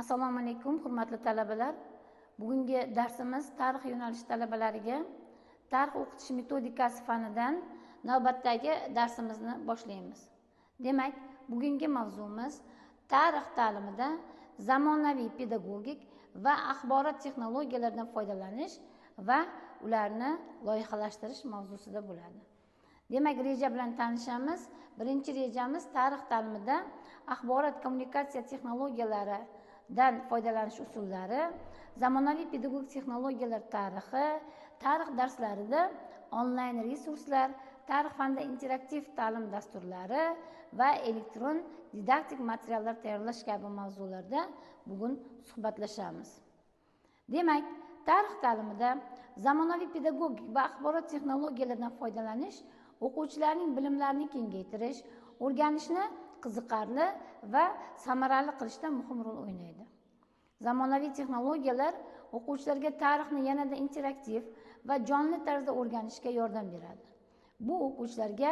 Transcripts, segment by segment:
Assalomu alaykum, hurmatli talabalar. Bugungi darsimiz tarix yo'nalishi talabalariga tarix o'qitish metodikasi fanidan navbatdagi darsimizni boshlaymiz. Demak, bugungi mavzumiz tarix ta'limida zamonaviy pedagogik va axborot texnologiyalaridan foydalanish va ularni loyihalashtirish mavzusida bo'ladi. Demak, reja bilan tanishamiz. Birinchi rejamiz tarix ta'limida axborot kommunikatsiya texnologiyalaridan foydalanish usullari, zamonaviy pedagogik texnologiyalar tarixi, tarix darslarida onlayn resurslar, tarix fanida interaktiv ta'lim dasturlari va elektron didaktik materiallar tayyorlash kabi mavzularda bugun suhbatlashamiz. Demak, tarix ta'limida zamonaviy pedagogik va axborot texnologiyalaridan foydalanish o'quvchilarning bilimlarini kengaytirish, o'rganishni qiziqarli va samarali qilishda muhim rol o'ynaydi. Zamonaviy texnologiyalar o'quvchilarga tarixni yanada interaktiv va jonli tarzda o'rganishga yordam beradi. Bu o'quvchilarga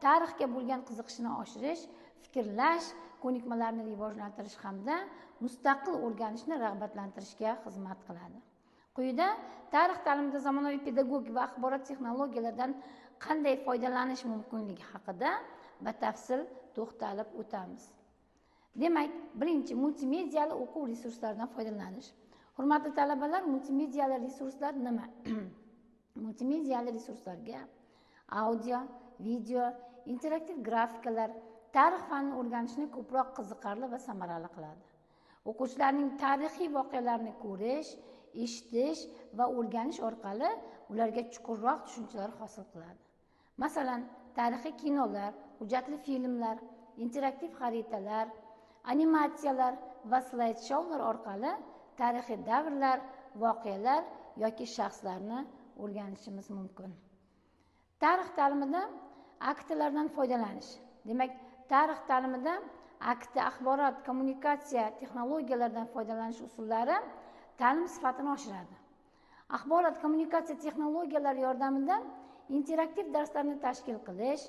tarixga bo'lgan qiziqishni oshirish, fikrlash ko'nikmalarini rivojlantirish hamda mustaqil o'rganishni rag'batlantirishga xizmat qiladi. Quyida tarix ta'limida zamonaviy pedagogik va axborot texnologiyalaridan qanday foydalanish mumkinligi haqida batafsil to'xtalib o'tamiz. Demak, birinchi multimediali o'quv resurslaridan foydalanish. Hurmatli talabalar, multimediali resurslar nima? Multimediali resurslarga audio, video, interaktiv grafikalar tarix fanini o'rganishni ko'proq qiziqarli va samarali qiladi. O'quvchilarning tarixiy voqealarni ko'rish, eshitish va o'rganish orqali ularga chuqurroq tushunchalar hosil qiladi. Masalan, tarixiy kinolar, hujjatli filmlar, interaktiv xaritalar, animatsiyalar va slayd-shoular orqali tarixiy davrlar, voqealar yoki shaxslarni o'rganishimiz mumkin. Tarix ta'limida aktlardan foydalanish. Demak, tarix ta'limida akti axborot kommunikatsiya texnologiyalaridan foydalanish usullari ta'lim sifatini oshiradi. Axborot kommunikatsiya texnologiyalari yordamida interaktiv darslarni tashkil qilish,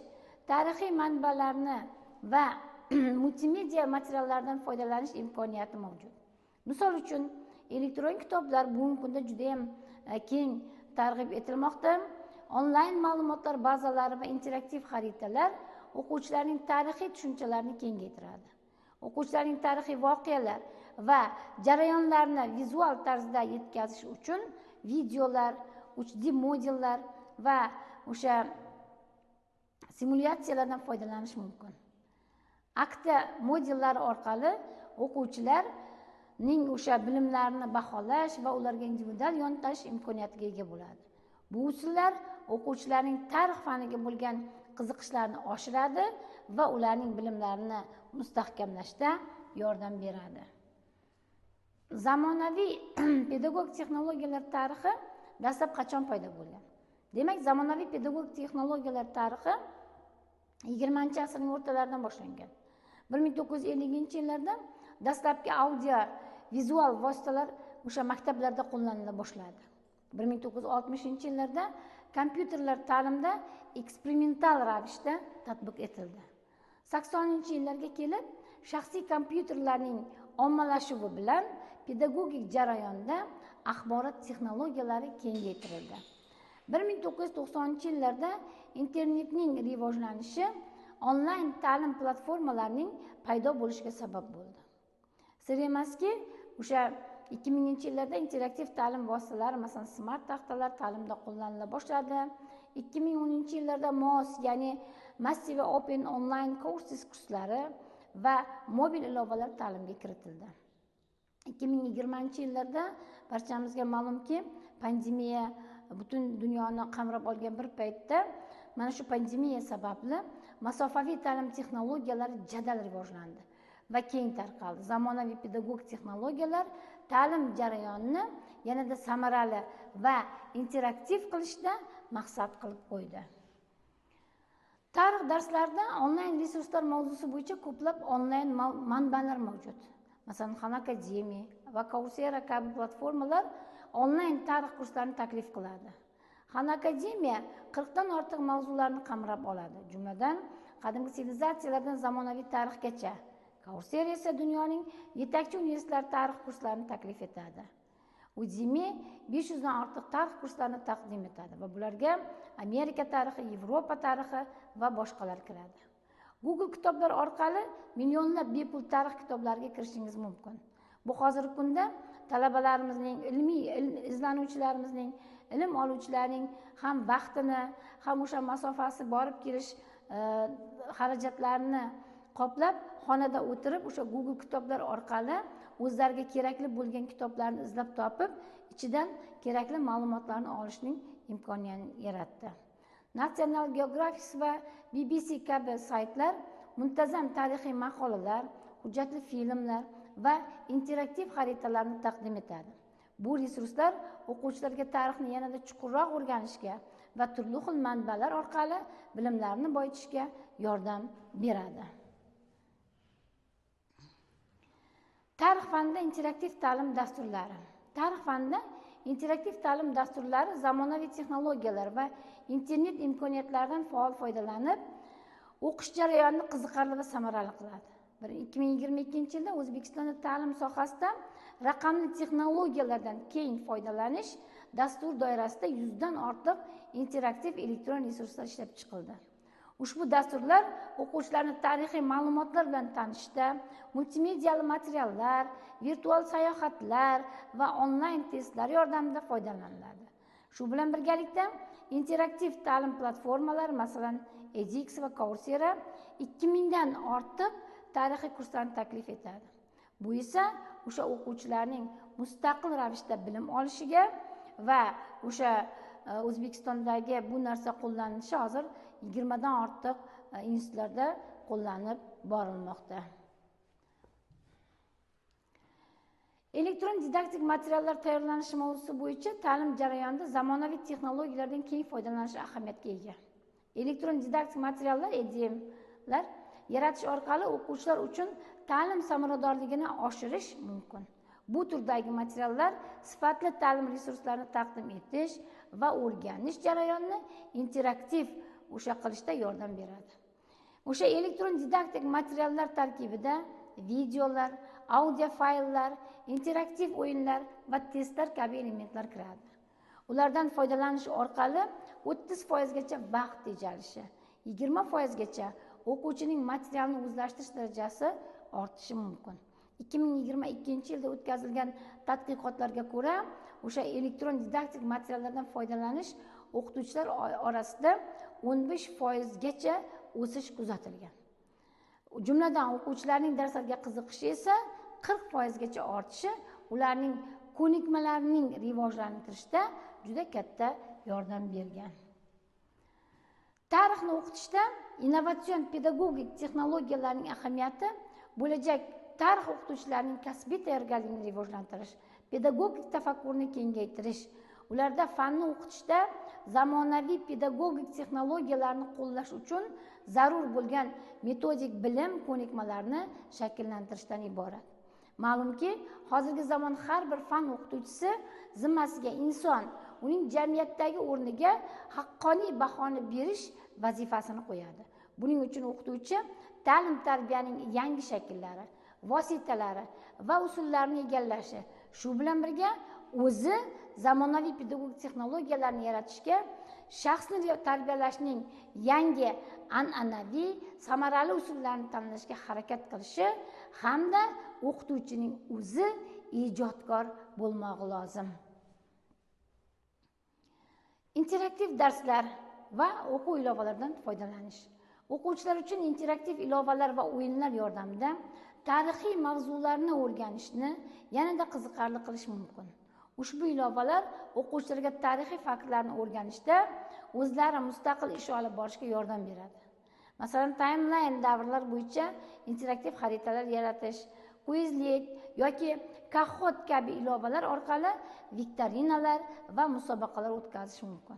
tarixiy manbalarni va multimedia materiallardan foydalanish imkoniyati mavjud. Misol uchun, elektron kitoblar bugungi kunda juda ham keng targ'ib etilmoqda. Onlayn ma'lumotlar bazalari va interaktiv xaritalar o'quvchilarning tarixiy tushunchalarini kengaytiradi. O'quvchilarning tarixiy voqealar va jarayonlarni vizual tarzda yetkazish uchun videolar, 3D modellar va o'sha simulyatsiyalardan foydalanish mumkin. Akta modellari orqali o'quvchilarning o'sha bilimlarini baholash va ularga individual yo'naltish imkoniyatiga ega bo'ladi. Bu usullar o'quvchilarning tarix faniga bo'lgan qiziqishlarini oshiradi va ularning bilimlarini mustahkamlashda yordam beradi. Zamonaviy pedagogik texnologiyalar tarixi dastlab qachon paydo bo'lgan? Demak, zamonaviy pedagogik texnologiyalar tarixi 20-asrning o'rtalaridan boshlangan. 1950-yillarda dastlabki audio vizual vositalar o'sha maktablarda qo'llanila boshladi. 1960-yillarda kompyuterlar ta'limda eksperimental ravishda tatbiq etildi. 80-yillarga kelib, shaxsiy kompyuterlarning ommalashuvi bilan pedagogik jarayonda axborot texnologiyalari kengaytirildi. 1990-yillarda internetning rivojlanishi onlayn ta'lim platformalarining paydo bo'lishiga sabab bo'ldi. Sir emaski, o'sha 2000-yillarda interaktiv ta'lim vositalari, masalan, smart taxtalar ta'limda qo'llanila boshladi. 2010-yillarda MOOC, ya'ni Massive Open Online Courses kurslari va mobil ilovalar ta'limga kiritildi. 2020-yillarda barchamizga ma'lumki, pandemiya butun dunyoni qamrab olgan bir paytda mana shu pandemiya sababli masofaviy ta'lim texnologiyalari jadal rivojlandi va keng tarqaldi. Zamonaviy pedagogik texnologiyalar ta'lim jarayonini yanada samarali va interaktiv qilishda maqsad qilib qo'ydi. Tarix darslarida onlayn resurslar mavzusi bo'yicha ko'plab onlayn manbalar mavjud. Masalan, Khan Academy va Coursera kabi platformalar onlayn tarix kurslarini taklif qiladi. Khan Academy 40 dan ortiq mavzularni qamrab oladi. Jumladan, qadimgi sivilizatsiyalardan zamonaviy tarixgacha Coursera esa dunyoning yetakchi universitetlari tarix kurslarini taklif etadi. Udemy 500 dan ortiq tarix kurslarini taqdim etadi va bularga Amerika tarixi, Yevropa tarixi va boshqalar kiradi. Google kitoblar orqali millionlab bepul tarix kitoblariga kirishingiz mumkin. Bu hozirgi kunda talabalarimizning, izlanuvchilarimizning, ilm oluvchilarning ham vaqtini, ham o'sha masofasi borib kelish xarajatlarini qoplab, xonada o'tirib o'sha Google kitoblar orqali o'zlariga kerakli bo'lgan kitoblarni izlab topib, ichidan kerakli ma'lumotlarni olishning imkoniyatini yaratdi. National Geographic va BBC kabi saytlar muntazam tarixiy maqolalar, hujjatli filmlar va interaktiv xaritalarni taqdim etadi. Bu resurslar o'quvchilarga tarixni yanada chuqurroq o'rganishga va turli xil manbalar orqali bilimlarini boyitishga yordam beradi. Tarix fanida interaktiv ta'lim dasturlari. Tarix fanida interaktiv ta'lim dasturlari zamonaviy texnologiyalar va internet imkoniyatlaridan faol foydalanib, o'qish jarayonini qiziqarli va samarali qiladi. 2022-yilda O'zbekistonda ta'lim sohasida raqamli texnologiyalardan keng foydalanish dastur doirasida 100 dan ortiq interaktiv elektron resurslar ishlab chiqildi. Ushbu dasturlar o'quvchilarni tarixiy ma'lumotlar bilan tanishishda, multimedial materiallar, virtual sayohatlar va onlayn testlar yordamida foydalaniladi. Shu bilan birgalikda interaktiv ta'lim platformalari, masalan, edX va Coursera 2000 dan ortiq tarixiy kurslarni taklif etadi. Bu esa o'sha o'quvchilarning mustaqil ravishda bilim olishiga va o'sha O'zbekistondagi bu narsa qo'llanilishi hozir 20 dan ortiq institutlarda qo'llanib borilmoqda. Elektron didaktik materiallar tayyorlanishi mavzusi bo'yicha ta'lim jarayonida zamonaviy texnologiyalardan keng foydalanish ahamiyatga ega. Elektron didaktik materiallar EDMlar yaratish orqali o'quvchilar uchun ta'lim samaradorligini oshirish mumkin. Bu turdagi materiallar sifatli ta'lim resurslarini taqdim etish va o'rganish jarayonini interaktiv qilishda yordam beradi. O'sha elektron didaktik materiallar tarkibida videolar, audio fayllar, interaktiv o'yinlar va testlar kabi elementlar kiradi. Ulardan foydalanish orqali 30% gacha vaqt tejalishi, 20% gacha o'quvchining materialni o'zlashtirish darajasi ortishi mumkin. 2022-yilda o'tkazilgan tadqiqotlarga ko'ra, o'sha elektron didaktik materiallardan foydalanish o'qituvchilar orasida 15% gacha o'sish kuzatilgan. Jumladan o'quvchilarning darslarga qiziqishi esa 40% gacha ortishi ularning ko'nikmalarining rivojlantirishda juda katta yordam bergan. Tarixni o'qitishda innovatsion pedagogik texnologiyalarning ahamiyati bo'lajak tarix o'qituvchilarining kasbiy tayyorgarligini rivojlantirish, pedagogik tafakkurni kengaytirish, ularda fanni o'qitishda zamonaviy pedagogik texnologiyalarni qo'llash uchun zarur bo'lgan metodik bilim ko'nikmalarini shakllantirishdan iborat. Ma'lumki, hozirgi zamon har bir fan o'qituvchisi zimmasiga inson, uning jamiyatdagi o'rniga haqqoniy bahoni berish vazifasini qo'yadi. Buning uchun o'qituvchi ta'lim-tarbiyaning yangi shakllari, vositalari va usullarini egallashi, shu bilan birga o'zi zamonaviy pedagogik texnologiyalarni yaratishga, shaxsni tarbiyalashning yangi an'anaviy, samarali usullarini tanlashga harakat qilishi hamda o'qituvchining o'zi ijodkor bo'lmog'i lozim. Interaktiv darslar va o'quv ilovalaridan foydalanish. O'quvchilar uchun interaktiv ilovalar va o'yinlar yordamida tarixiy mavzularni o'rganishni yanada qiziqarli qilish mumkin. Ushbu ilovalar o'quvchilarga tarixiy faktlarni o'rganishda o'zlari mustaqil ish olib borishga yordam beradi. Masalan, timeline davrlar bo'yicha interaktiv xaritalar yaratish, Quizlet yoki Kahoot kabi ilovalar orqali viktorinalar va musobaqalar o'tkazish mumkin.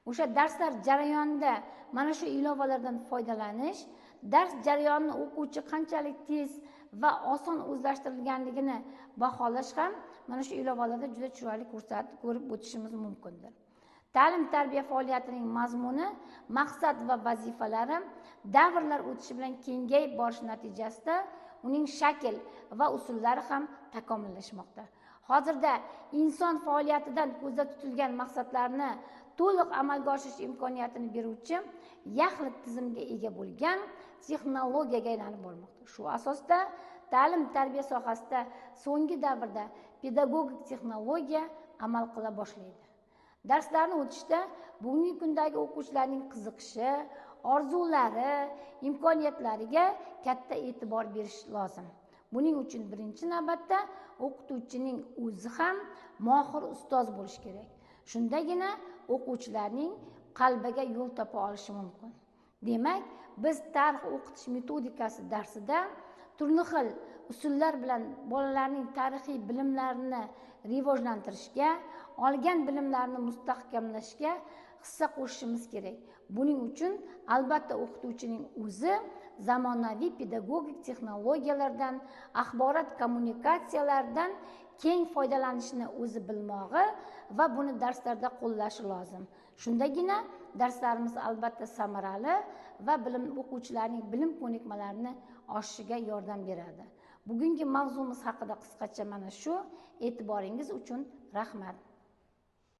O'sha darslar jarayonida mana shu ilovalardan foydalanish, dars jarayonini o'quvchi qanchalik tez va oson o'zlashtirilganligini baholash ham mana shu ilovalarda juda chiroyli ko'rib o'tishimiz mumkindir. Ta'lim-tarbiya faoliyatining mazmuni, maqsad va vazifalari davrlar o'tishi bilan kengayib borish natijasida uning shakl va usullari ham takomillashmoqda. Hozirda inson faoliyatidan ko'zda tutilgan maqsadlarni to'liq amalga oshirish imkoniyatini beruvchi yaxlit tizimga ega bo'lgan texnologiyaga aylanib bormoqda. Shu asosda ta'lim-tarbiya sohasida so'nggi davrda pedagogik texnologiya amal qila boshlaydi. Darslarni o'tishda bugungi kundagi o'quvchilarning qiziqishi, orzulari, imkoniyatlariga katta e'tibor berish lozim. Buning uchun birinchi navbatda o'qituvchining o'zi ham mohir ustoz bo'lishi kerak. Shundagina o'quvchilarning qalbiga yo'l topa olishi mumkin. Demak, biz tarix o'qitish metodikasi darsida turli xil usullar bilan bolalarning tarixiy bilimlarini rivojlantirishga, olgan bilimlarini mustahkamlashga hissa qo'shishimiz kerak. Buning uchun albatta o'qituvchining o'zi zamonaviy pedagogik texnologiyalardan, axborot kommunikatsiyalardan keng foydalanishni o'zi bilmog'i va buni darslarda qo'llashi lozim. Shundagina darslarimiz albatta samarali va o'quvchilarning bilim ko'nikmalarini oshishiga yordam beradi. Bugungi mavzumiz haqida qisqacha mana shu. E'tiboringiz uchun rahmat.